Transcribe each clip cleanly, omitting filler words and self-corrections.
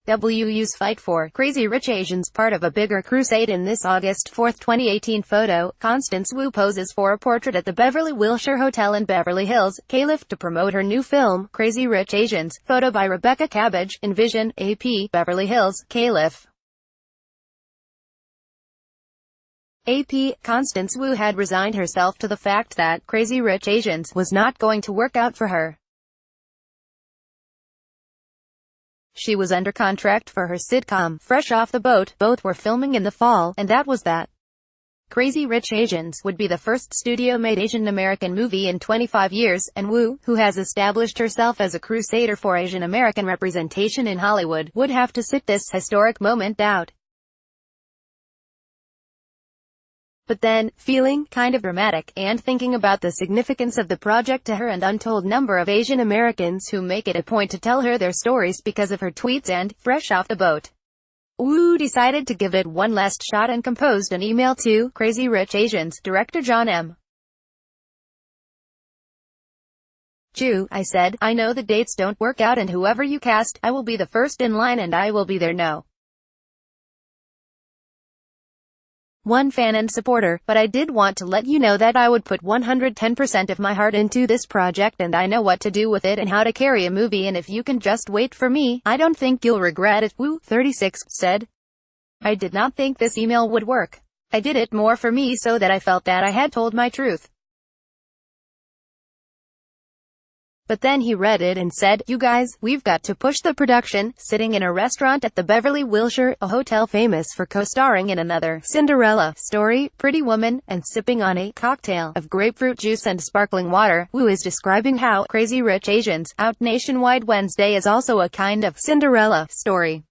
WU's fight for Crazy Rich Asians part of a bigger crusade. In this August 4, 2018 photo, Constance Wu poses for a portrait at the Beverly Wilshire Hotel in Beverly Hills, Calif, to promote her new film, Crazy Rich Asians. Photo by Rebecca Cabbage, Envision, AP, Beverly Hills, Calif. AP, Constance Wu had resigned herself to the fact that Crazy Rich Asians was not going to work out for her. She was under contract for her sitcom, Fresh Off the Boat. Both were filming in the fall, and that was that. Crazy Rich Asians would be the first studio-made Asian American movie in 25 years, and Wu, who has established herself as a crusader for Asian American representation in Hollywood, would have to sit this historic moment out. But then, feeling kind of dramatic, and thinking about the significance of the project to her and untold number of Asian Americans who make it a point to tell her their stories because of her tweets and Fresh Off the Boat, Wu decided to give it one last shot and composed an email to Crazy Rich Asians director John M. Chu. I said, I know the dates don't work out and whoever you cast, I will be the first in line and I will be there. No. One fan and supporter, but I did want to let you know that I would put 110% of my heart into this project and I know what to do with it and how to carry a movie, and if you can just wait for me, I don't think you'll regret it, Wu, 36, said. I did not think this email would work. I did it more for me so that I felt that I had told my truth. But then he read it and said, you guys, we've got to push the production. Sitting in a restaurant at the Beverly Wilshire, a hotel famous for co-starring in another Cinderella story, Pretty Woman, and sipping on a cocktail of grapefruit juice and sparkling water, Wu is describing how Crazy Rich Asians, out nationwide Wednesday, is also a kind of Cinderella story.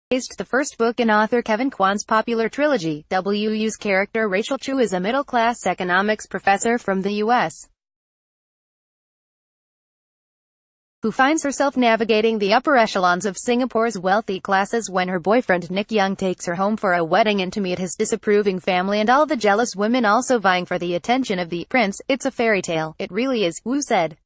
Based the first book in author Kevin Kwan's popular trilogy. WU's character Rachel Chu is a middle-class economics professor from the U.S. who finds herself navigating the upper echelons of Singapore's wealthy classes when her boyfriend Nick Young takes her home for a wedding and to meet his disapproving family and all the jealous women also vying for the attention of the prince. It's a fairy tale. It really is, Wu said.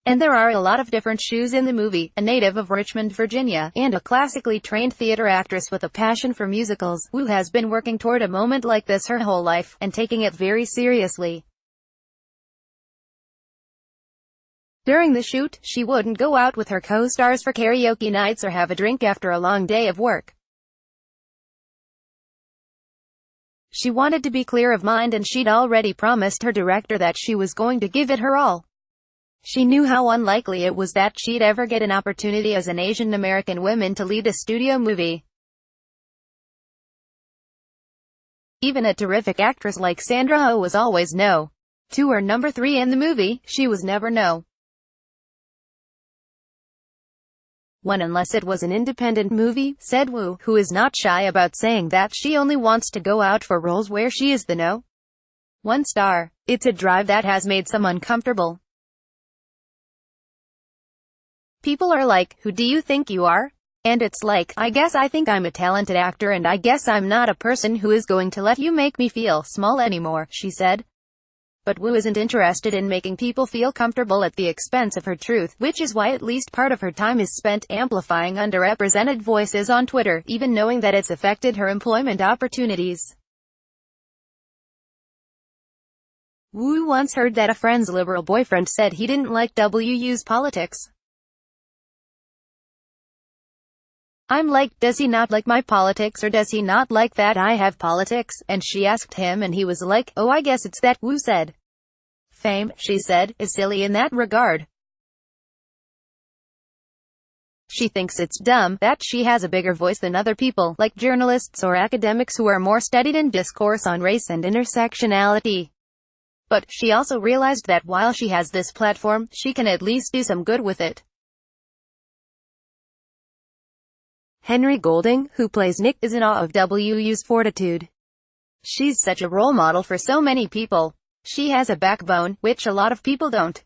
And there are a lot of different shoes in the movie. A native of Richmond, Virginia, and a classically trained theater actress with a passion for musicals, Wu has been working toward a moment like this her whole life, and taking it very seriously. During the shoot, she wouldn't go out with her co-stars for karaoke nights or have a drink after a long day of work. She wanted to be clear of mind and she'd already promised her director that she was going to give it her all. She knew how unlikely it was that she'd ever get an opportunity as an Asian American woman to lead a studio movie. Even a terrific actress like Sandra Oh was always no. To her number 3 in the movie, she was never no. One unless it was an independent movie, said Wu, who is not shy about saying that she only wants to go out for roles where she is the no. 1 star. It's a drive that has made some uncomfortable. People are like, who do you think you are? And it's like, I guess I think I'm a talented actor and I guess I'm not a person who is going to let you make me feel small anymore, she said. But Wu isn't interested in making people feel comfortable at the expense of her truth, which is why at least part of her time is spent amplifying underrepresented voices on Twitter, even knowing that it's affected her employment opportunities. Wu once heard that a friend's liberal boyfriend said he didn't like WU's politics. I'm like, does he not like my politics or does he not like that I have politics? And she asked him and he was like, oh, I guess it's that, Wu said. Fame, she said, is silly in that regard. She thinks it's dumb that she has a bigger voice than other people, like journalists or academics who are more studied in discourse on race and intersectionality. But she also realized that while she has this platform, she can at least do some good with it. Henry Golding, who plays Nick, is in awe of WU's fortitude. She's such a role model for so many people. She has a backbone, which a lot of people don't.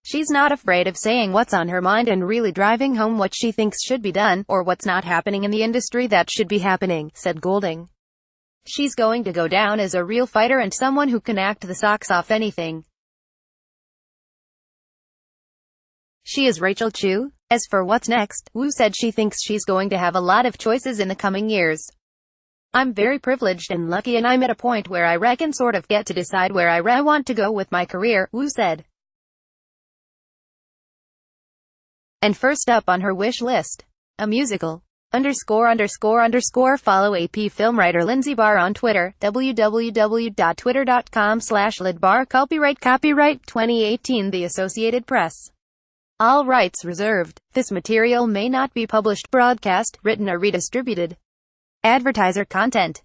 She's not afraid of saying what's on her mind and really driving home what she thinks should be done, or what's not happening in the industry that should be happening, said Golding. She's going to go down as a real fighter and someone who can act the socks off anything. She is Rachel Chu. As for what's next, Wu said she thinks she's going to have a lot of choices in the coming years. I'm very privileged and lucky, and I'm at a point where I reckon sort of get to decide where I want to go with my career, Wu said. And first up on her wish list, a musical. Follow AP film writer Lindsay Barr on Twitter, www.twitter.com/lidbar. Copyright 2018 The Associated Press. All rights reserved. This material may not be published, broadcast, written or redistributed. Advertiser content.